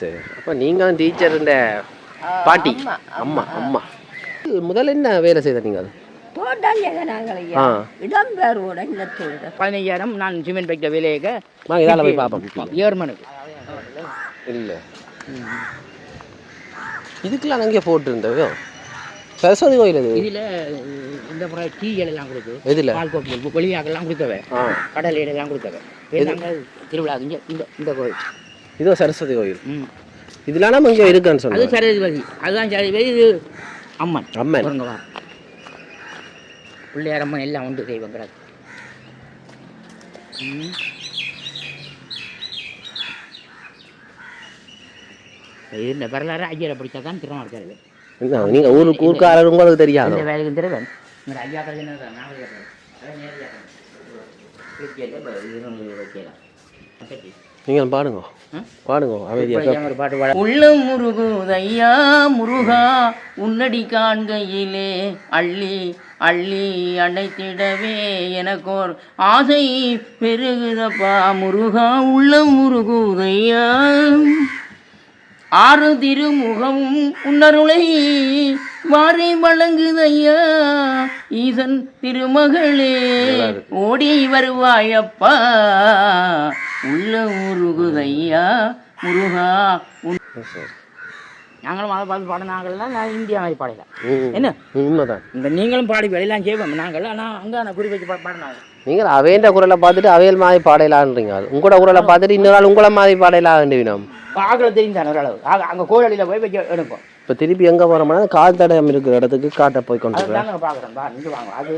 சரி. அப்போ நீங்கள் டீச்சர் இந்த பாட்டி அம்மா அம்மா முதல்ல என்ன வேலை செய்த நீங்கள் அது இடம்பெயர்வோட இந்த 15,000 நான் சிமெண்ட் வைக்க வேலையை இதால் போய் பார்ப்போம் ஏர்மனுக்கு இல்லை இதுக்கெல்லாம் அங்கே போட்டுருந்தோ சரஸ்வதி கோயில் இது இதில் இந்த முறை டீ எல்லாம் கொடுத்து எதில் பால் கோப்பி வெளியாக்கெல்லாம் கொடுத்தவை கடல் எல்லாம் கொடுத்தவை திருவிழா இங்கே இந்த கோயில் இதோ சரஸ்வதி கோயில் இதெல்லாம் நம்ம இங்கே இருக்குன்னு சொன்னோம் அது சரஸ்வதி அதுதான் சரஸ்வதி இது அம்மன் அம்மன் பிள்ளையார் அம்மன் எல்லாம் உண்டு தெய்வம் கிடக்கு இந்த வரலாறு ஐயரை படித்தா தான் திறமா இருக்காரு நீங்கள் ஊருக்காரர் உங்களுக்கு தெரியாது வேலைக்கு தெரியும் ஐயா நீங்கள் பாடுங்க பாடுங்க அமைதியாக உள்ளம் முருகுதையா முருகா உன்னடி காண்கையிலே அள்ளி அள்ளி அணைத்திடவே எனக்கோர் ஆசை பெருகுதப்பா முருகா உள்ளம் முருகுதையா ஆறு திருமுகமும் உன்னருளை வாரி வழங்குதையா ஈசன் திருமகளே ஓடி வருவாயப்பா உள்ள முருகுதையா முருகா நாங்களும் அதை பார்த்து பாடினாங்கள்லாம் நான் இந்தியா மாதிரி பாடல என்ன உண்மைதான் இந்த நீங்களும் பாடி வெளியெல்லாம் செய்வோம் நாங்கள் ஆனால் அங்கே நான் குறி வச்சு பாடினாங்க நீங்கள் அவையண்ட குரலை பார்த்துட்டு அவையல் மாதிரி பாடலான்றீங்க உங்களோட குரலை பார்த்துட்டு இன்னொரு நாள் உங்களை மாதிரி பாடலாண்டுவினோம் பார்க்கல தெரியும் ஒரு அளவு அங்கே கோயிலில் போய் வைக்க எடுப்போம் இப்போ திருப்பி எங்கே போகிறோம்னா கால் தடயம் இருக்கிற இடத்துக்கு காட்ட போய் கொண்டு பார்க்குறோம் இங்கே வாங்க அது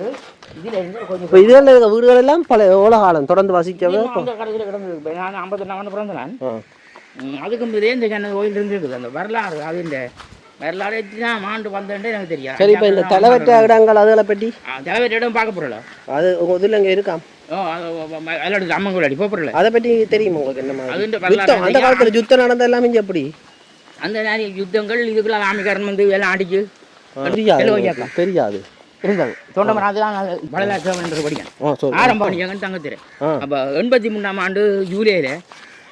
இதில் இருந்து கொஞ்சம் இப்போ இதில் இருக்க வீடுகள் எல்லாம் பல எவ்வளோ காலம் தொடர்ந்து வசிக்கவே அந்த கடைசியில் கிடந்து நான் 54 பிறந்த நான் அதுக்கு முதலே இந்த சின்ன கோயில் இருந்துருக்குது அந்த வரலாறு அது இந்த வரலாறு தான் ஆண்டு வந்தேன்ட்டு எனக்கு தெரியாது சரி இப்போ இந்த தலைவற்ற இடங்கள் அதுகளை பற்றி தலைவற்ற இடம் பார்க்க போகிறல அது உங்கள் இதில் இங்கே இருக்காம் அதில் அம்மன் கோயில் அடி போகிறல அதை பற்றி தெரியுமா உங்களுக்கு என்ன மாதிரி அந்த காலத்தில் யுத்தம் நடந்த எல்லாமே இங்கே எப்படி அந்த நிறைய யுத்தங்கள் இதுக்குள்ள ஆமிக்காரன் வந்து எல்லாம் அடிச்சு தெரியாது இருந்தது தொண்டமராஜெலாம் வடலாட்சவன் படிக்கேன் ஆரம்ப பண்ணிக்காங்கன்னு தங்க தெரியும் அப்போ 83ஆம் ஆண்டு ஜூலையில்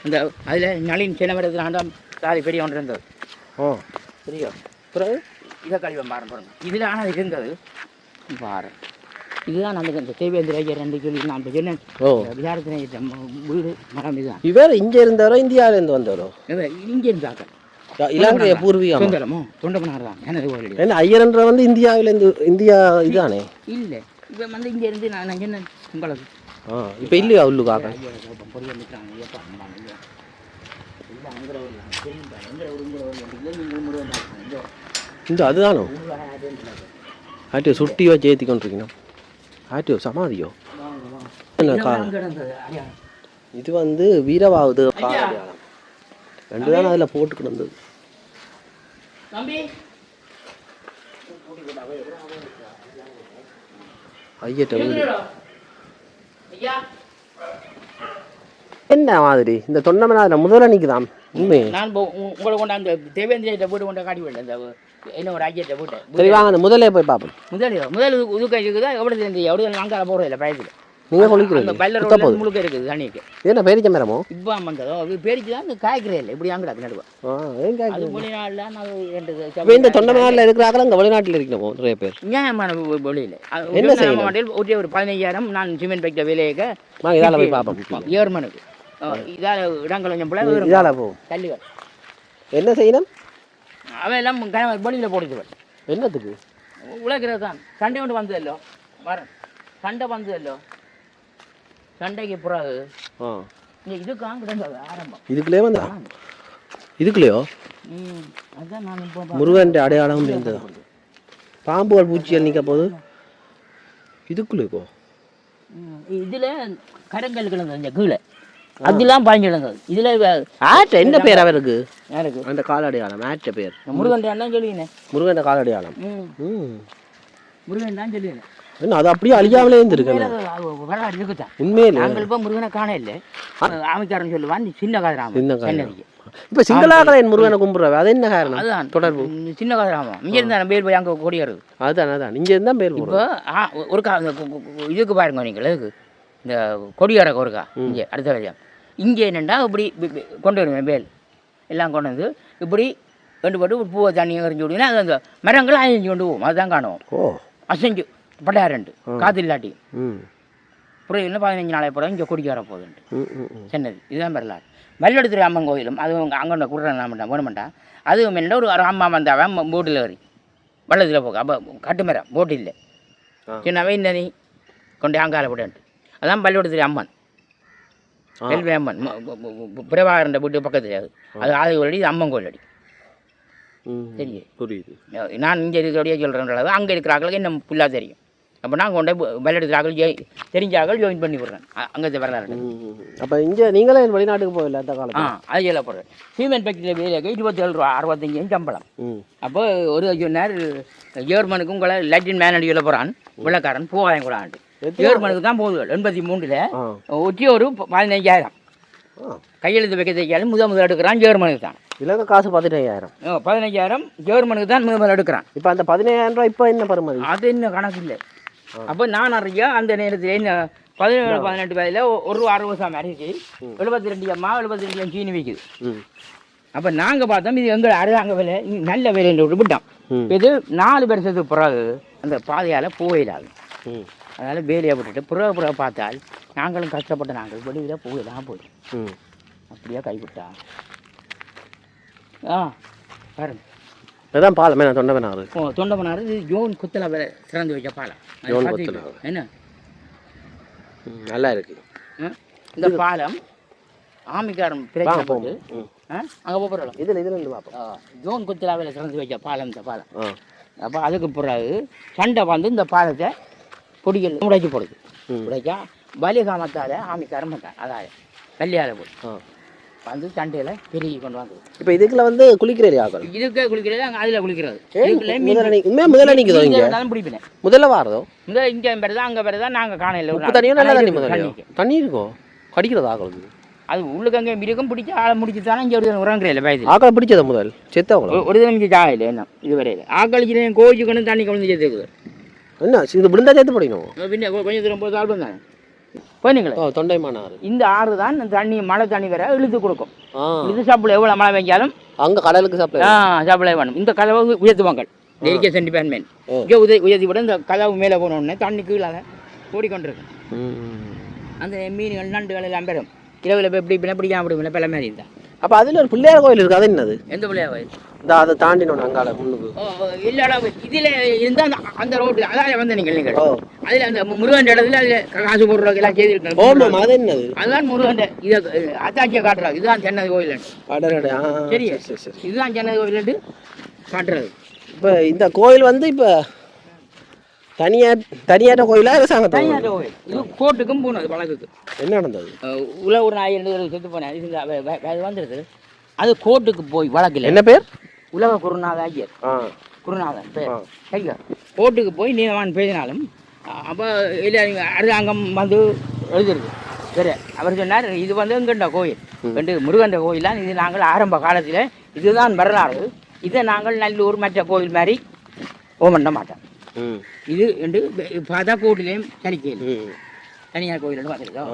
அந்த அதில் நளின் சின்னவரத்தில் ஆண்டாம் சாரி பெரிய ஒன்று இருந்தது சரியா பிறகு இதை கழிவம் பாருங்க பாருங்க இதில் ஆனால் இருந்தது பாரு இதுதான் நமக்கு இந்த தேவேந்திர ஐயர் 2 சொல்லி நான் இப்போ சொன்னேன் விசாரத்தினை வீடு மரம் இதுதான் இவர் இங்கே இருந்தவரோ இந்தியாவிலேருந்து வந்தவரோ இங்கே இருந்தாங்க இலங்கை பூர்வீகம் சொந்தலமோ தொண்டமனார் தான் எனது கோயில் ஏன்னா ஐயர்ன்ற வந்து இந்தியாவிலேருந்து இந்தியா இதானே இல்லை இப்போ வந்து இங்கே இருந்து நான் சொன்னேன் உங்களுக்கு இப்போ இல்லையா உள்ளுக்காக இந்த அதுதானோ ஆட்டியோ சுட்டியோ சேர்த்தி கொண்டிருக்கணும் ஆட்டியோ சமாதியோ இது வந்து வீரவாகுது அடையாளம் 2 தானே அதில் போட்டுக்கிட்டு வந்தது ஐயட்ட வீடு என்ன மாதிரி இந்த தொண்டமனால முதல்ல நிற்குதான் உண்மை நான் உங்களை கொண்டாந்து தேவேந்திர வீடு கொண்ட காட்டி விட்டேன் இந்த என்ன ஒரு ஐயத்தை வீட்டை சரி வாங்க அந்த முதலே போய் பார்ப்போம் முதல் உதுக்க இருக்குதா எவ்வளோ எவ்வளோ நாங்கள் போகிறது இல்லை பயத்தில் நீங்கள் குளிக்கிறீங்க முழுக்க இருக்குது தண்ணிக்கு என்ன பேரிச்ச மரமோ இப்போ வந்ததோ அது பேரிச்சு தான் காய்க்கிறே இல்லை இப்படி அங்கிடாது நடுவா அது வெளிநாட்டில் இந்த தொண்டமனாலில் இருக்கிறாங்களா அங்கே வெளிநாட்டில் இருக்கணும் நிறைய பேர் நியாயமான வெளியில் என்ன செய்யணும் ஒரு 15,000 நான் சிமெண்ட் வைக்க வேலையை இதால் போய் பார்ப்போம் ஏர்மனுக்கு இதால் இடங்கள் கொஞ்சம் பிள்ளை இதால் போகும் தள்ளிவர் என்ன செய்யணும் அவன் எல்லாம் வெளியில் போடுச்சுவன் என்னத்துக்கு உழைக்கிறது தான் சண்டை கொண்டு வந்ததல்லோ வரேன் சண்டை வந்ததல்லோ சண்டைக்கு பிறகு இதுக்காக கிடந்தது ஆரம்பம் இதுக்குள்ளே வந்தா இதுக்குள்ளேயோ அதுதான் நான் இப்போ முருகன் அடையாளம் இருந்தது பாம்புகள் பூச்சிகள் நிற்க போது இதுக்குள்ளே இதில் கரங்கல் கிடந்தது இந்த கீழே அதெல்லாம் பாய்ஞ்சிடுங்க இதில் ஆட்ட என்ன பேர் அவருக்கு யாருக்கு அந்த கால அடையாளம் ஆட்ட பேர் முருகன் தான் சொல்லுவீங்க முருகன் கால அடையாளம் முருகன் தான் சொல்லுவீங்க என்ன அது அப்படியே அழியாமலே இருந்திருக்கு வரலாறு இருக்குதான் உண்மையிலே நாங்கள் இப்போ முருகனை காண இல்லை ஆமிக்காரன் சொல்லுவான் சின்ன காதராமன் இப்போ சிங்களாக முருகனை கும்பிட்றாரு அது என்ன காரணம் அதுதான் தொடர்பு சின்ன காதராமன் இங்கே இருந்தா பேர் போய் அங்கே கொடியாருது அதுதான் இங்கே இருந்தால் பேர் இப்போ ஒரு இதுக்கு பாருங்க நீங்கள் இதுக்கு இந்த கொடியார ஒருக்கா இங்கே அடுத்த வழியா இங்கே என்னென்னா இப்படி கொண்டு வருவேன் பேல் எல்லாம் கொண்டு வந்து இப்படி கொண்டு போட்டு பூவை தண்ணியை எறிஞ்சு விடுங்கன்னா அது அந்த மரங்கள் அழிஞ்சு கொண்டு போகும் அதுதான் காணுவோம். அசைஞ்சு படையாரண்டு காற்று இல்லாட்டி அப்புறம் இல்லை 15 நாளைக்கு பிறகு இங்கே குடிக்க வர போகுதுண்டு சென்னது. இதுதான் வரலாறு. மல்லெடுத்துறை அம்மன் கோயிலும் அது அங்கே குடுற நான் வேணுமெண்டா அதுவும் என்ன ஒரு அம்மா வந்தாவன் போட்டில் ஏறி வள்ளத்தில் போக அப்போ கட்டு மரம் போட்டு இல்லை சின்னவே இன்னி கொண்டு அங்கால விடன்ட்டு அதான் பள்ளிக்கூடத்துறை அம்மன் வெல்வே அம்மன் பிரபாகரன் வீட்டு பக்கத்தில் அது ஆதிகோயில் அடி இது அம்மன் கோயில் அடி. சரி புரியுது. நான் இங்கே இருக்கிறோடைய சொல்கிறேன் அங்கே இருக்கிறாங்களுக்கு என்ன ஃபுல்லாக தெரியும். அப்போ நான் கொண்டு பள்ளிக்கூடத்துறாக்கள் தெரிஞ்சாக்கள் ஜாயின் பண்ணி விட்றேன் அங்கே வரலாறு. அப்போ இங்கே நீங்களே வெளிநாட்டுக்கு போகல அந்த காலம்? அது சொல்லப்படுறேன். ஹியூமன் ஃபேக்டரியில் வேலைக்கு 27 ரூபா 65 சம்பளம். அப்போ ஒரு சொன்னார் ஜெர்மனுக்கு உங்களை லாட்டின் மேனடி சொல்ல போகிறான் வெள்ளக்காரன் போவாயம் கூட ஆண்டு ஜெர்மனுக்கு தான் போகுது 83 ஒற்றி ஒரு 15,000 கையெழுத்து வைக்க தைக்காலும் முதல் எடுக்கிறான் ஜெர்மனுக்கு தான். இலங்கை காசு 15,000. 15,000 ஜெர்மனுக்கு தான் முதல் எடுக்கிறான். இப்போ அந்த 15,000 ரூபா இப்போ என்ன பருமதி? அது என்ன கணக்கு இல்லை. அப்போ நான் அறியா அந்த நேரத்தில் என்ன 17-18 வயதில் ஒரு 60 சாமி அரிசி 72 அம்மா 72 சீனி வைக்குது. அப்போ நாங்கள் பார்த்தோம் இது எங்கள் அங்கே விலை நல்ல விலைன்னு விட்டோம். இது 4 வருஷத்துக்கு பிறகு அந்த பாதையால் போயிடாது. அதனால் வேலையை விட்டுட்டு புறா பார்த்தால் நாங்களும் கஷ்டப்பட்ட நாங்கள் வெளியில் போயிடலாம் போய் அப்படியே கைவிட்டா பாருங்க. அதான் பாலம் என்ன தொண்டமனாறு? தொண்டமனாறு இது ஜோன் குத்தலை திறந்து வைக்க பாலம். என்ன நல்லா இருக்கு இந்த பாலம். ஆமிக்காரம் பிரச்சனை போட்டு அங்கே போகிறோம் இதில் இருந்து பார்ப்போம். ஜோன் குத்தலாவில் திறந்து வைக்க பாலம் இந்த பாலம். அப்போ அதுக்கு பிறகு சண்டை வந்து இந்த பாலத்தை பொடிகள் உடைச்சி போடுது. உடைச்சா பலிகாமத்தால் ஆமிக்காரம் மாட்டான் அதாவது கல்யாண போய் வந்து சண்டையில் பெருகி கொண்டு வந்தது. இப்போ இதுக்குள்ள வந்து குளிக்கிறது ஆகும். இதுக்கே குளிக்கிறது அங்கே அதில் குளிக்கிறது. முதல்ல நிற்குதோ இங்கே பிடிப்பேன் முதல்ல வாரதோ முதல்ல இங்கே பெறதா அங்கே பெறதா நாங்கள் காணையில் உப்பு தண்ணியும் நல்லா தண்ணி முதல்ல தண்ணி இருக்கும் கடிக்கிறது ஆகலுது. அது உள்ளுக்கு அங்கே மிருகம் பிடிச்சி ஆளை முடிச்சு தானே இங்கே ஒரு உறங்குறையில் பயது ஆக்களை பிடிச்சதை முதல் செத்தவங்கள ஒரு தினம் இங்கே ஜாயில் என்ன இதுவரையில் ஆக்களிச்சு கோழிச்சுக்கணும் தண்ணி கலந்து சேர்த்துக்குது. என்ன இது விழுந்தா சேர்த்து படிக்கணும் பின்ன கொஞ்சம் தூரம் போது ஆள் வந்தாங்க போனீங்களே தொண்டைமானாறு. இந்த ஆறு தான் தண்ணி மழை தண்ணி வேற இழுத்து கொடுக்கும். இது சப்ளை எவ்வளோ மழை பெஞ்சாலும் அங்கே கடலுக்கு சப்ளை சப்ளை வேணும். இந்த கதவை உயர்த்துவாங்க இரிகேஷன் டிபார்ட்மெண்ட் இங்கே உயர்த்தி விட இந்த கதவு மேலே போனோடனே தண்ணி கீழே ஓடிக்கொண்டிருக்கும். அந்த மீன்கள் நண்டுகள் எல்லாம் பெறும் இரவில் எப்படி பிடிக்காம அப்படி பல மாதிரி இருந்தால். அப்போ அதில் ஒரு பிள்ளையார் கோயில் இருக்குது. அது என்னது? எந்த பிள்ளையார் கோயில்? இந்த அதை தாண்டினோம் அங்கால முன்னுக்கு இல்லடா இதில் இருந்தால் அந்த ரோட்டில் அதான் வந்து நீங்கள் அதில் அந்த முருகன் இடத்துல அதில் காசு போடுறதுக்கு எல்லாம் செய்திருக்கேன். அது என்னது? அதுதான் முருகன் இதை அத்தாச்சியை காட்டுறாங்க. இதுதான் சென்னது கோயில். சரி இதுதான் சென்னது கோயில் காட்டுறது. இப்போ இந்த கோயில் வந்து இப்போ தனியாட்ட கோயிலா அரசாங்க தனியாட்ட கோயில். இது கோர்ட்டுக்கும் போனது வழக்குக்கு. என்ன நடந்தது? உள்ள ஒரு 1000 செத்து போனேன். இது வந்துடுது அது கோர்ட்டுக்கு போய் வழக்கில். என்ன பேர்? உலக குருநாத ஐயர். குருநாதன் பேர் ஐயா. கோர்ட்டுக்கு போய் நீதிவான் பேசினாலும் அப்போ இல்லை அரசாங்கம் வந்து எழுதிருக்கு. சரி அவர் சொன்னார் இது வந்து எங்கண்ட கோயில் ரெண்டு முருகண்ட கோயிலாம் இது நாங்கள் ஆரம்ப காலத்தில் இதுதான் வரலாறு. இதை நாங்கள் நல்லூர் மற்ற கோயில் மாதிரி ஓமண்ட மாட்டோம். இது என்று பார்த்தா கோட்டிலையும் சரிக்கையில் தனியார் கோயிலோடு வந்துருக்கோம்.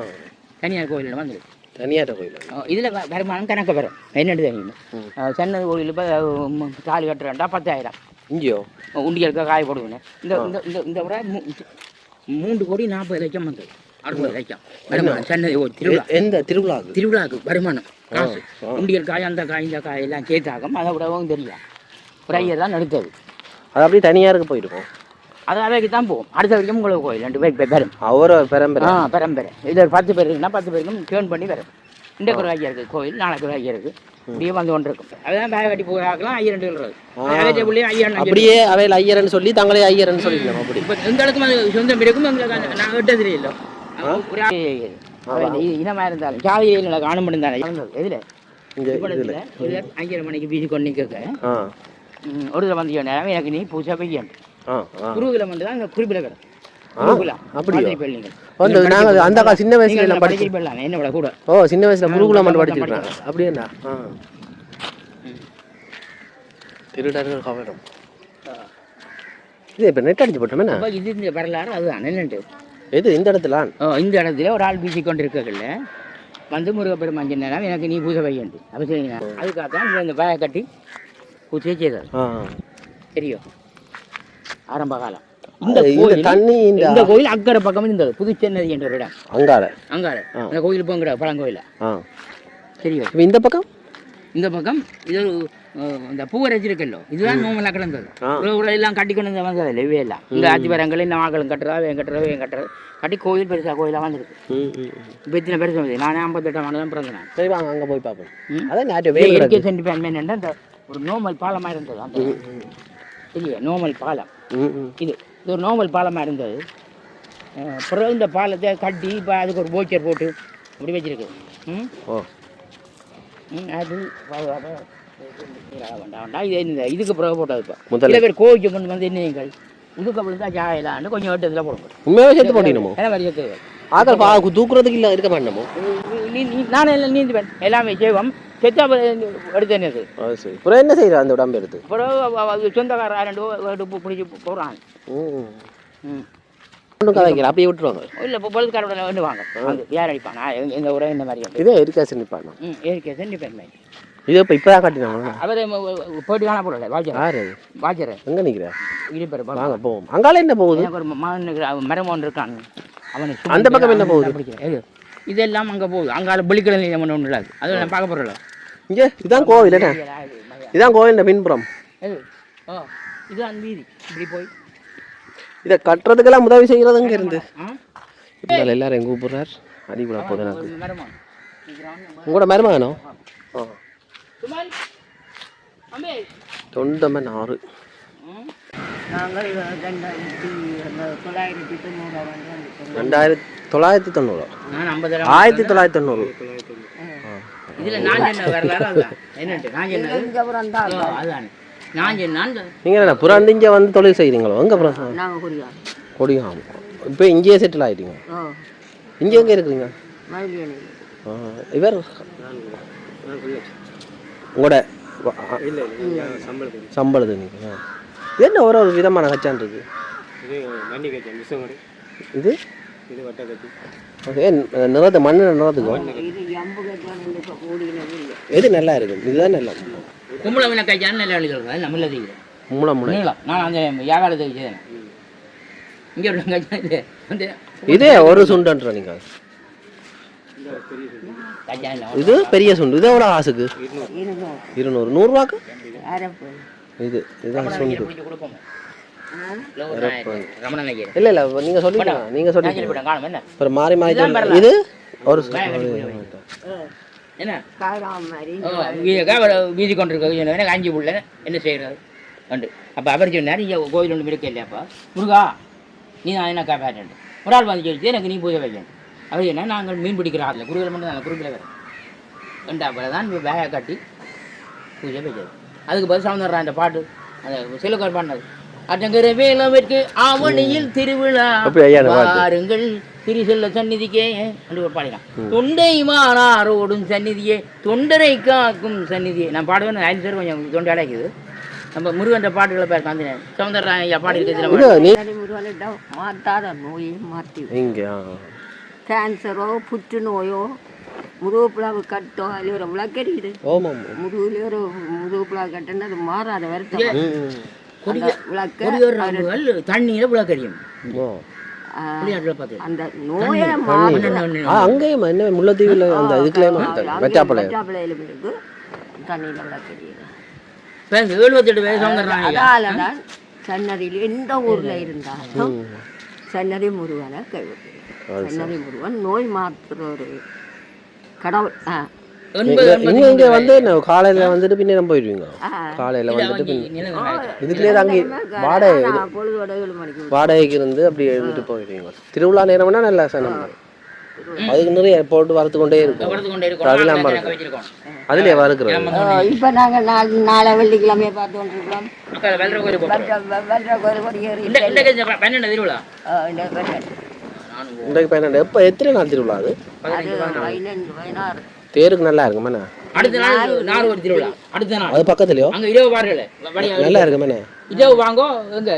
தனியார் கோயிலோடு வந்துருக்கு. தனியார் கோயில் இதில் வருமானம் கணக்கு பெறும். என்னென்னு தெரியுமா? சென்னை கோயில் இப்போ தாலி கட்டுறேன்டா 10,000 இங்கேயோ உண்டியலுக்கு காய போடுவேன். இந்த இந்த இந்த விட 3 கோடி 40 லட்சம் வந்தது. 60 லட்சம் வருமானம் சென்னை திருவிழா. எந்த திருவிழாவுக்கு வருமானம் காசு உண்டியல் காய் அந்த காய் இந்த காய் எல்லாம் சேர்த்தாகும். அதை விடவும் தெரியும். ஒரு ஐயர் தான் எடுத்தது. அது அப்படியே தனியாருக்கு போயிருக்கோம். அது அவைக்கு தான் போகும். அடுத்த வரைக்கும் உங்களுக்கு கோயில் 2 பேர் பெரும் அவரோ பெரம்பரை இது 10 பேர் இருக்குன்னா 10 பேருக்கும் டேர்ன் பண்ணி வரும். இன்றைக்கு ஒரு ஐயா இருக்குது கோயில் நாளைக்கு ஒரு ஐயா இருக்குது இப்படியே வந்து கொண்டு இருக்கும். அதுதான் பேக கட்டி போகிறாக்கலாம் ஐயர் சொல்கிறது. அப்படியே அவையில் ஐயர்னு சொல்லி தங்களே ஐயர்னு சொல்லிக்கலாம். அப்படி இப்போ எந்த அளவுக்கு அது சொந்தம் இருக்கும் எங்களுக்கு நான் விட்டது இல்லை. இனமாக இருந்தாலும் ஜாதியில் காண முடிந்தாலே எதில் இதில் 5:30 மணிக்கு வீதி கொண்டு நிற்க ஒரு வந்து நேரம் எனக்கு நீ பூஜை பெய்யண்டு குருகுலம் வந்து தான் குறிப்பிட கிடக்கும். சின்ன வயசுல படிச்சிருப்பேன் என்னோட கூட. சின்ன வயசுல குருகுலம் படிச்சிருக்கேன். அப்படியா? திருடர்கள் கவனம் இது இப்போ நெட் அடிச்சு போட்டோமே. இது இந்த வரலாறு அதுதான் என்னண்டு. எது இந்த இடத்துல ஒரு ஆள் வீசி கொண்டு இருக்கல வந்து முருகப்பெருமான் சொன்னாராம் எனக்கு நீ பூஜை வையண்டு அப்போ சரிங்க அதுக்காக தான் இந்த வாயை கட்டி பூஜையை செய்தார் தெரியும் ஆரம்ப காலம் இந்த கோயில் அக்கறை பக்கம் இருந்தது புதுச்சென்னதி என்ற ஒரு இடம் அங்காள அந்த கோயில் போங்கிற பழங்கோயில தெரியும் இந்த பக்கம் இது இந்த பூவரைச்சி இருக்கல்லோ இதுதான் நோமலா கிடந்தது எல்லாம் கட்டி கொண்டு வந்து வந்தது இல்லவே எல்லாம் இந்த ஆட்சிபரங்கள் இந்த மகளும் கட்டுறது கட்டி கோயில் பெருசா கோயிலாக வந்துருக்கு இப்போ இத்தனை பெருசு வந்து நானே 58ஆம் ஆண்டு தான் பிறந்தேன் சரி வாங்க அங்கே போய் பார்ப்போம் அதான் அந்த ஒரு நோமல் பாலமாக இருந்தது அந்த இல்லையா நோமல் பாலம் இது ஒரு நோமல் பாலமாக இருந்தது பிறகு இந்த பாலத்தை கட்டி இப்போ அதுக்கு ஒரு போச்சர் போட்டு அப்படி வச்சிருக்கு அது வேண்டாம் இதுக்கு பிறகு போட்டது இப்போ சில பேர் கோவிச்சு கொண்டு வந்து என்னங்கள் இதுக்கு அப்படி தான் ஜாயிலான்னு கொஞ்சம் வெட்டத்தில் போட உண்மையாகவே சேர்த்து போட்டீங்கமோ என்ன மாதிரி சேர்த்து ஆக்கள் தூக்குறதுக்கு இல்லை இருக்க மாட்டோமோ நானே எல்லாம் நீந்துவேன் எல்லாமே செய்வோம் செத்தா எடுத்தேன் அது சரி அப்புறம் என்ன செய்யற அந்த உடம்பு எடுத்து அப்புறம் சொந்தக்கார 2 பிடிச்சி போகிறாங்க அப்படியே விட்டுருவாங்க இல்லை இப்போ பொழுதுக்காரோட வேண்டுவாங்க யார் அடிப்பாங்க இந்த உரை இந்த மாதிரி இதே எரிக்காசு நிற்பாங்க எரிக்காசு நிற்பேன் இது இப்போ இப்போதான் காட்டினாங்க அவர் போயிட்டு காண போடல வாஜர் எங்கே நிற்கிற இருப்பார் வாங்க போவோம் அங்கால என்ன போகுது எனக்கு ஒரு மரம் ஒன்று இருக்கான் அவனுக்கு அந்த பக்கம் என்ன போகுது இதெல்லாம் அங்கே போகுது அங்கால பலிக்கடல் ஒன்று இல்லாது அது நான் பார்க்க போகிறல இங்கே இதான் கோவில் என்ன இதான் கோவில் பின்புறம் இதுதான் வீதி இப்படி போய் இதை கட்டுறதுக்கெல்லாம் உதவி செய்கிறது அங்கே இருந்து எல்லாரும் எங்கே கூப்பிட்றார் அடிபட போகுது எனக்கு உங்களோட மருமகனோ தொண்டமன் 6 நாங்கள் 1990 1990 நீங்கள் என்ன புறம் இங்கே வந்து தொழில் செய்கிறீங்களோ எங்கே புறம் கொடியாம் இப்போ இங்கேயே செட்டில் ஆகிட்டீங்க இங்கே எங்கே இருக்கிறீங்க இவர் உங்களோட சம்பளத்து நீங்கள் என்ன ஒரு விதமான கச்சான் இருக்கு இது நிறத்து மண்ணு நிறத்துக்கும் எது நல்லா இருக்கும் இதுதான் நல்லா கும்பல மீன கச்சான் நல்லா எழுதுறது நம்மள தெரியும் கும்பல முனை நான் அந்த வியாபாரத்துக்கு செய்தேன் இங்கே ஒரு கச்சான் இதே ஒரு சுண்டுன்ற நீங்கள் இது பெரிய சுண்டு இது எவ்வளோ காசுக்கு 200 100 இது இதுதான் சுண்டு இல்லை இல்லை நீங்கள் சொல்லிட்டீங்க அப்புறம் மாறி மாறி இது ஒரு என்ன வீதி கொண்டிருக்க காஞ்சி புள்ள என்ன செய்யறது கண்டு அப்போ அவர் சொன்னார் இங்கே கோயில் ஒன்று இருக்க இல்லையாப்பா முருகா நீ நான் என்ன காப்பாற்றேன் ஒரு ஆள் வந்து சொல்லிட்டு எனக்கு நீ பூஜை வைக்கணும் அவர் என்ன நாங்கள் மீன் பிடிக்கிற ஆளில் குருவில் மட்டும் நாங்கள் குறுக்கில் வேறு கண்டாப்பில் தான் வேக கட்டி பூஜை வைக்கிறது அதுக்கு பதில் சவுந்தரா இந்த பாட்டு அந்த சிலக்கோர் பாடினது அட்டங்கிற வேலவிற்கு ஆவணியில் திருவிழா பாருங்கள் திரு செல்ல சந்நிதிக்கே என்று பாடினான் தொண்டை மாறாரோடும் சந்நிதியே தொண்டரை காக்கும் சந்நிதியே நான் பாடுவேன் 5 பேர் கொஞ்சம் தொண்டை அடைக்குது நம்ம முருகன் பாட்டுகளை பேர் காந்தினேன் சவுந்தரா ஐயா பாடி இருக்கிறது மாட்டாத நோயை மாற்றி கேன்சரோ புற்றுநோயோ முதுகுப்புலாவு கட்டோ அதில் ஒரு விளக்கடிக்குது முதுகுல ஒரு முதுகுப்புலாவு கட்டுன்னு அது மாறாத விளக்க தண்ணியில விளக்கடியும் அந்த நோயை அங்கேயும் என்ன முல்லைத்தீவுல அந்த இதுக்குள்ளேயும் வெட்டாப்பளையில இருக்கு தண்ணியில விளக்கடியுது 78 வயசு அதனாலதான் சன்னதியில் எந்த ஊர்ல இருந்தாலும் சன்னதி முருகனை கைவிட்டு சன்னதி முருகன் நோய் மாற்றுற ஒரு கடவுள் இங்க வந்து காலையில வந்துட்டு பின்ன நம்ம போயிடுவீங்க காலையில வந்துட்டு இதுக்குள்ளே அங்கே வாடகைக்கு இருந்து அப்படி எழுந்துட்டு போயிடுவீங்க திருவிழா நேரம்னா நல்லா சனம் அதுக்கு நிறைய போட்டு வறுத்து கொண்டே இருக்கும் அதெல்லாம் அதுலயே வறுக்கிறோம் இப்ப நாங்க நாளை வெள்ளிக்கிழமையை பார்த்து கொண்டிருக்கிறோம் இன்றைக்கு 12 எப்போ எத்தனை நாள் திருவிழா அது தேருக்கு நல்லா இருக்குமாண்ணா அடுத்த நாள் ஒரு திருவிழா அடுத்த நாள் அது பக்கத்துலயோ அங்க இரவு பாருங்கள நல்லா இருக்குமாண்ணா இரவு வாங்கோ இந்த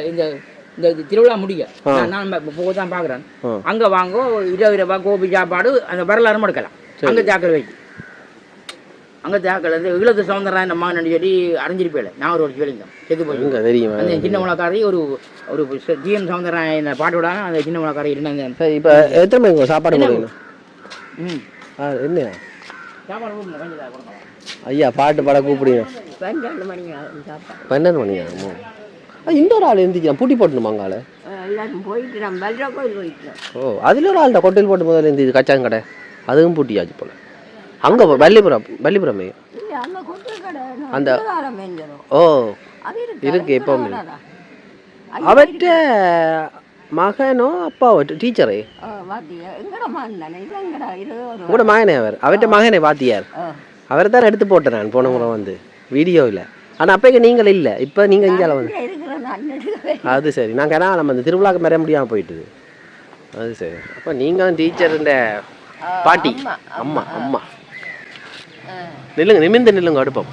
இந்த திருவிழா முடிய நான் போக தான் பார்க்குறேன் அங்கே வாங்கோ இரவு கோபி சாப்பாடு அந்த வரலாறு எடுக்கலாம் அங்கே தாக்கல் வைக்கு அங்கே தாக்கல் வந்து ஈழத்து சவுந்தரராயன் அம்மா சொல்லி அறிஞ்சிருப்பேன் நான் ஒரு சொல்லியிருந்தேன் செத்து போய் தெரியும் அந்த சின்ன முளக்காரி ஒரு ஒரு ஜிஎன் சவுந்தரராயன் பாட்டு விடாம அந்த சின்ன முளக்காரி இருந்தாங்க. இப்போ எத்தனை மணிக்கு சாப்பாடு போடுவீங்க? என்ன சாப்பாடு போடணும் கொஞ்சம் ஐயா பாட்டு பாட கூப்பிடுங்க. 12 மணி ஆகும் சாப்பாடு. 12 மணி ஆகுமோ? இந்த ஒரு ஆள் எழுந்திரிக்கலாம் பூட்டி போட்டணுமா அங்கால? எல்லாரும் போயிட்டு நம்ம வெள்ளை கோயில் போயிட்டோம். ஓ அதில் ஒரு ஆள்கிட்ட கொட்டையில் போட்டு முதல்ல இருந்து கச்சாங்கடை அதுவும் பூட்டியாச்சு போல. அங்கே வள்ளிபுரமே இல்லை அங்கே கொட்டை கடை அந்த மேஞ்சரும். ஓ இருக்கு எப்பவுமே. அவர்கிட்ட மகனோ அப்பாவோ டீச்சரே எங்கட மகன் தானே இது எங்கடா இது உங்களோட மகனே அவர்கிட்ட மகனே வாத்தியார் அவரை தான் எடுத்து போட்டேன் நான் போன முறை வந்து வீடியோவில். ஆனால் அப்போக்கு நீங்கள் இல்லை இப்போ நீங்கள் இங்கே வந்து அது சரி நாங்கள் ஏன்னா நம்ம அந்த திருவிழாக்கு மறைய முடியாமல் போயிட்டுது. அது சரி அப்போ நீங்கள் டீச்சர் இந்த பாட்டி அம்மா அம்மா நில்லுங்க நிமிர்ந்து நில்லுங்க அடுப்போம்.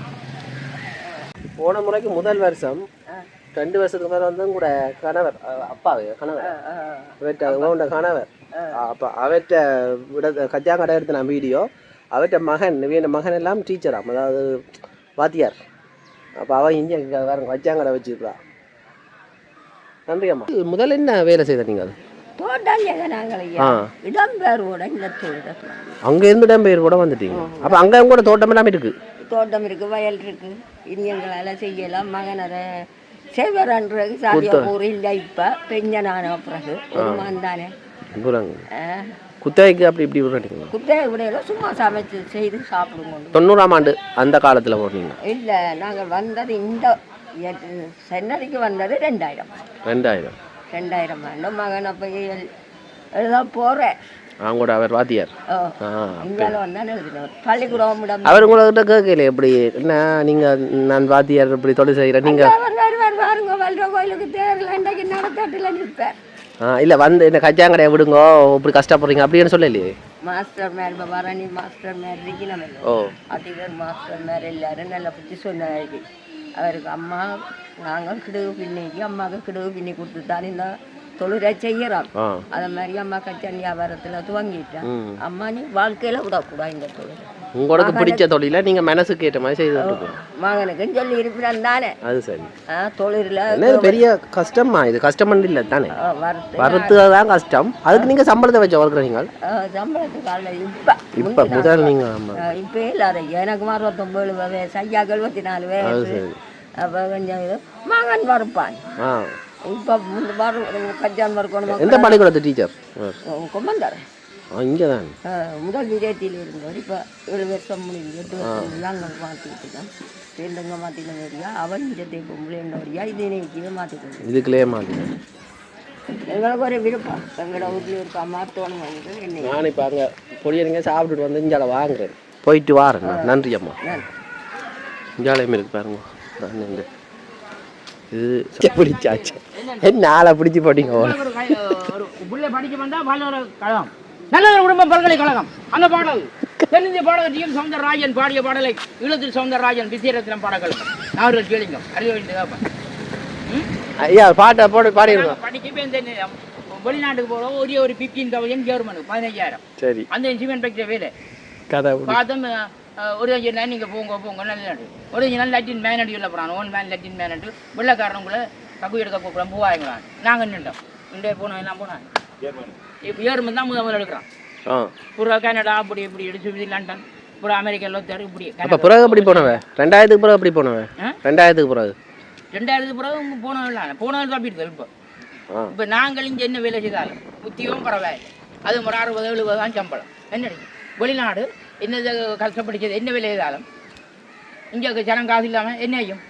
போன முறைக்கு முதல் வருஷம் 2 வருஷத்துக்கு மேலே வந்து கூட கணவர் அப்பாவே கணவர் அவர்கிட்ட கணவர் அப்போ அவர்கிட்ட விட கஜா கடை எடுத்து நான் வீடியோ அவர்கிட்ட மகன் மகன் எல்லாம் டீச்சராம் அதாவது வாத்தியார். அப்போ அவன் இங்கே வேற கஜாங்கடை வச்சுருக்கா. நன்றி அம்மா. முதல்ல என்ன வேலை செய்த நீங்கள்? அங்கே இருந்து இடம்பெயர் கூட வந்துட்டீங்க. அப்போ அங்கே கூட தோட்டம் எல்லாம் இருக்கு? தோட்டம் இருக்கு, வயல் இருக்கு, இனியங்களெல்லாம் செய்யலாம். மகனரை செய்வரன்றது சாதியா ஊர் இல்லை. இப்போ பெஞ்சனான பிறகு ஒரு மாந்தானே குத்தகைக்கு அப்படி இப்படி விடுறீங்க? குத்தகை விடையில சும்மா சமைச்சு செய்து சாப்பிடுங்க. 90ஆம் ஆண்டு அந்த காலத்தில் போடுறீங்க? இல்லை நாங்கள் வந்தது இந்த சென்னதிக்கு வந்தது 2000 ஆண்டு. மகன் அப்போ எழுத போகிறேன் அவங்க கூட அவர் வாத்தியார் பள்ளிக்கூடம் அவர் உங்கள்கிட்ட கேட்கல எப்படி என்ன நீங்கள் நான் வாத்தியார் இப்படி தொழில் செய்கிறேன் நீங்கள் பாருங்க வல்ற கோயிலுக்கு தேவையில்லைக்கு நடத்தட்டில் நிற்பேன். இல்லை வந்து என்ன கஜாங்கடையை விடுங்க இப்படி கஷ்டப்படுறீங்க அப்படின்னு சொல்லலையே. மாஸ்டர் மேல் பரணி மாஸ்டர் மேல் இருக்கணும். அதிகர் மாஸ்டர் மேல் எல்லாரும் நல்லா பற்றி சொன்னாரு. அவருக்கு அம்மா நாங்கள் கிடுவு பின்னிக்கு அம்மாவுக்கு கிடுவு பின்னி கொடுத்துட்டான் இந்த தொழிலை செய்யறோம். அத மாதிரி அம்மா கச்சன் வியாபாரத்துல துவங்கிட்டேன். அம்மா நீ வாழ்க்கையில விடக்கூடாது இந்த தொழில். உங்களுக்கு பிடிச்ச தொழில நீங்க மனசுக்கு ஏற்ற மாதிரி செய்து மகனுக்கு சொல்லி இருப்பினான் தானே. அது சரி. தொழில பெரிய கஷ்டமா இது? கஷ்டம் இல்ல தானே, வறுத்துதான் கஷ்டம். அதுக்கு நீங்க சம்பளத்தை வச்சு வளர்க்குறீங்க? சம்பளத்துக்கு இப்ப முதல் நீங்க இப்ப இல்லாத எனக்கு 69 வயசு, ஐயா 74 வயசு. அப்ப கொஞ்சம் மகன் வறுப்பான். இப்போ கஜான் வறுக்கணும். எந்த பள்ளிக்கூடத்து டீச்சர்? கொம்மந்தார் இங்கே தான் முதல் விஜயத்தில் இருந்தவர். இப்போ 7 வருஷம் முடிஞ்சு 8 வருஷம் நாங்கள் மாற்றிக்கிட்டு தான் ரெண்டுங்க மாற்றின வரியா அவன் இஞ்சத்தை இப்போ முளைண்ட வரியா இது நினைக்கவே மாற்றிக்கணும். இதுக்குள்ளேயே மாற்றிக்கணும். எங்களுக்கு ஒரு விருப்பம் எங்களோட ஊரில் இருக்கா மாற்றணும் வாங்கிட்டு என்ன. நான் இப்போ அங்கே பொடியனுங்க சாப்பிட்டுட்டு வந்து இஞ்சால வாங்குறேன், போயிட்டு வாரேன். நன்றி அம்மா. இஞ்சாலையும் இருக்கு பாருங்க. நான் இது பிடிச்சாச்சு என்ன ஆளை பிடிச்சி போட்டீங்க. நல்ல ஒரு குடும்பம் பல்கலைக்கழகம் அந்த பாடல் தென்னிந்திய பாடகர் டி.எம். சௌந்தரராஜன் பாடிய பாடலை ஈழத்தில் சௌந்தரராஜன் விஜயரத்னம் பாடல்கள் நாவல் கேளுங்க அறிய வேண்டியது. ஐயா பாட்டை போட்டு பாடிடுங்க. படிக்க வெளிநாட்டுக்கு போக ஒரு 15,000 கவர்மெண்ட் 15,000. சரி அந்த இன்சிமெண்ட் பைக்கிற வேலை கதை பார்த்தோம். ஒரு நாள் நீங்கள் போங்க நல்ல ஒரு நாள் லட்டின் மேனடி உள்ள போகிறான். ஓன் மேன் லட்டின் மேனட்டு வெள்ளைக்காரனுக்குள்ள ககு எடுக்க போகிறோம் பூவாயங்களான். நாங்கள் நின்றோம் இன்றைய போனோம் எல்லாம் போனாங்க. இப்போ ஏர்மன் தான் முதல் எடுக்கிறான். பூரா கனடா அப்படி இப்படி எடுத்து லண்டன் பூரா அமெரிக்காவில் தேர் இப்படி. அப்போ பிறகு அப்படி போனவன் 2000க்கு பிறகு அப்படி போனவன் 2000க்கு பிறகு போனவன் தப்பிடுது. இப்போ நாங்கள் இங்கே என்ன வேலை செய்தாலும் புத்தியும் பரவாயில்லை. அது ஒரு 60-70 தான் சம்பளம். என்ன வெளிநாடு என்ன கஷ்டப்படிச்சது என்ன வேலை செய்தாலும் இங்கே ஜனம் காசு இல்லாமல் என்ன செய்யும்?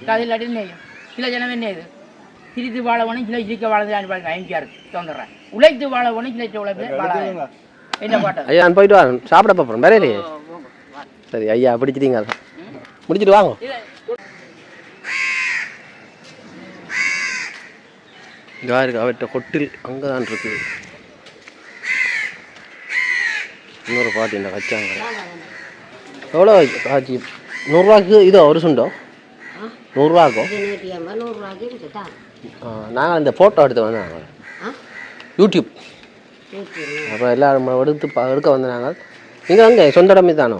காசு இல்லாட்டி என்ன செய்யும்? சில ஜனம் என்ன இது சிரித்து வாழவனும் சில சிரிக்க வாழதான் எம்ஜிஆர் தோன்றுறேன். உழைத்து வாழவனும் சில உழைப்பு வாழ என்ன பாட்டு. ஐயா நான் போயிட்டு வரேன், சாப்பிட போகிறேன் வேற இல்லையே. சரி ஐயா பிடிச்சிட்டீங்க, முடிச்சுட்டு வாங்க. இங்கே இருக்கு அவர்கிட்ட ஹோட்டல் அங்கே தான் இருக்குது. இன்னொரு பாட்டி இந்த வச்சாங்க. எவ்வளோ ஆச்சு? 100 ரூபாய்க்கு இதோ ஒரு சுண்டோ 100 ரூபாய்க்கோ? நாங்கள் இந்த ஃபோட்டோ எடுத்து வந்தாங்க யூடியூப். அப்போ எல்லோரும் எடுக்க வந்து நாங்கள் நீங்கள் அங்கே சொந்த இடம் தானோ?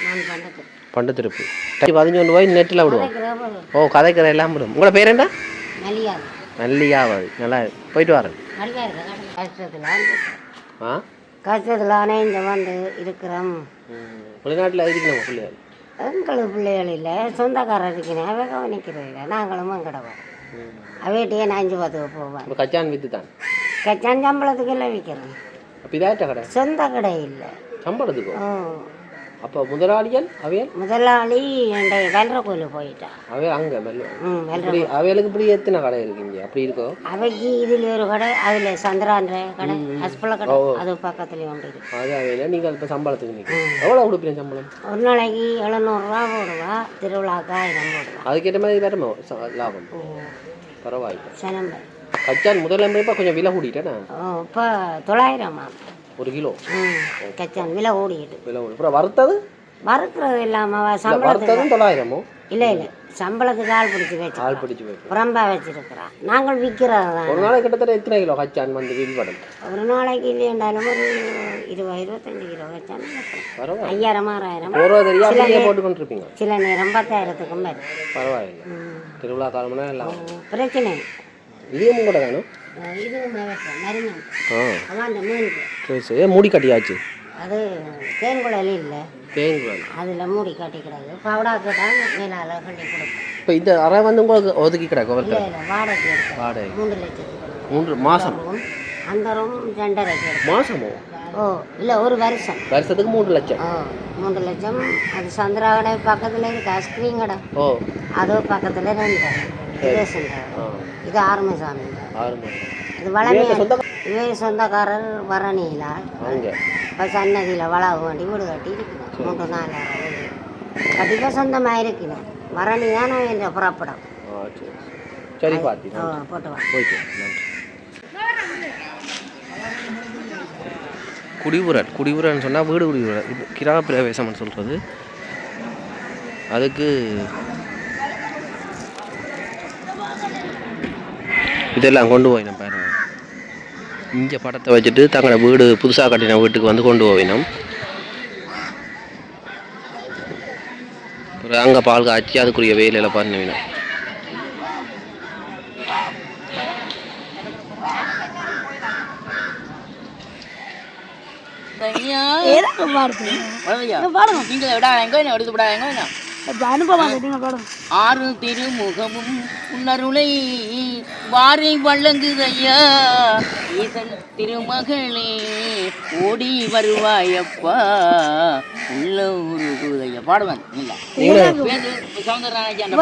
நான் பண்ணது பண்டத்திருப்பு 15 போய் நெட்டில் விடுவோம். ஓ கதைக்கிற எல்லாம் விடும். உங்களோட பேர் என்ன? மல்லிகாது நல்லியாவது. நல்லா போயிட்டு வரேன். ஆ கஷ்டத்தில் இங்கே வந்து இருக்கிறோம். வெளிநாட்டில் இருக்கணும் பிள்ளைகள். எங்களுக்கு பிள்ளைகள் இல்லை, சொந்தக்காரர் இருக்கிறேன். அவை கவனிக்கிறது இல்லை. நாங்களும் கிடவோம். அவைகிட்டே நான் 5-10 போவேன். இப்போ கச்சான் வித்து தான். கச்சான் சம்பளத்துக்கு எல்லாம் விற்கிறோம். அப்போ இதாட்ட கடை சொந்த கடை இல்லை. சம்பளத்துக்கு. அப்போ முதலாளிகள் அவையல் முதலாளி என் வெள்ளரை கோயிலுக்கு போயிட்டான். அவையல் அங்கே அவைகளுக்கு இப்படி எத்தனை கடை இருக்குங்க? அப்படி இருக்கோ? அவைக்கு இதில் ஒரு கடை, அதில் சந்திரான்ற கடை, ஹஸ்பல கடை, அது பக்கத்துலேயே ஒன்று இருக்கு. அது அவையில் நீங்கள் இப்போ சம்பளத்துக்கு நிற்கும். எவ்வளோ கொடுப்பீங்க சம்பளம்? ஒரு நாளைக்கு 700 போடுவா, திருவிழாக்கு 1000 போடுவா. அதுக்கேற்ற மாதிரி வருமோ லாபம்? பரவாயில்ல. சனம்பர் கச்சான் முதல்ல இப்போ கொஞ்சம் விலை கூட்டிட்டேண்ணா. இப்போ 900 ஒரு கிலோ கச்சான் விலை ஓடிக்கிட்டு. விலை ஓடி அப்புறம் வறுத்தது வறுக்கிறது இல்லாமல் சம்பளத்துக்கு 900. இல்லை சம்பளத்துக்கு ஆள் பிடிச்சி வச்சு புறம்பா வச்சிருக்கிறான். நாங்கள் விற்கிறது தான். ஒரு நாளைக்கு கிட்டத்தட்ட எத்தனை கிலோ கச்சான் வந்து வீழ்படும்? ஒரு நாளைக்கு இல்லைன்றாலும் ஒரு 20-25 கிலோ கச்சான் 5000-6000 போட்டு கொண்டிருப்பீங்க. சில நேரம் 10,000க்கும் மேலே. பரவாயில்லை. திருவிழா காலம்னா எல்லாம் பிரச்சனை. இதுவும் கூட வேணும். இதுவும் மருமன். அதான் அந்த மீன் சரி சரி மூடி கட்டியாச்சு. அது தேன்குழல் இல்லை, தேன்குழல் அதில் மூடி கட்டி கிடக்கு. பவுடா கேட்டால் மேலால் கட்டி கொடுக்கும். இப்போ இந்த அறை வந்து உங்களுக்கு ஒதுக்கி கிடக்கு? இல்லை வாடகை எடுக்கும். வாடகை 3 லட்சத்துக்கு. 3 மாதம்? அந்த ரூம் 2.5 எடுக்கும். மாதமோ? இல்லை ஒரு வருஷம். வருஷத்துக்கு 3 லட்சம். 3 லட்சம். அது சந்திரா கடை பக்கத்தில் இருக்கு, ஐஸ்கிரீம் கடை. அது பக்கத்தில் 2 ரேஷன் கடை. இது ஆறுமசாமி. இது வளமையாக இவே சொந்தக்காரர் வரணியில இப்போ சன்னதியில் வளவு வேண்டி வீடு கட்டி இருக்குது. 3-4 கண்டிப்பாக சொந்தமாக இருக்கிறேன். வரணி தான் என்ற புறப்படம். சரி பாட்டி போட்டு வா. குடிவுரன் சொன்னால் வீடு குடிவுரன். இப்போ கிராம பிரவேசம்னு சொல்கிறது. அதுக்கு இதெல்லாம் கொண்டு போயினோம் பாருங்க. இங்கே படத்தை வச்சுட்டு தங்களோட வீடு புதுசாக கட்டின வீட்டுக்கு வந்து கொண்டு போவினோம். அப்புறம் அங்கே பால் காய்ச்சி அதுக்குரிய வேலையில் பண்ணுவினோம். ஆறு திருமுகமும் உன்னருளை வாரி வழங்குதையா ஈசன் திருமகளே ஓடி வருவாயப்பா உள்ள உருகுதையா. பாடுவேன் இல்லை சௌந்தரராஜன்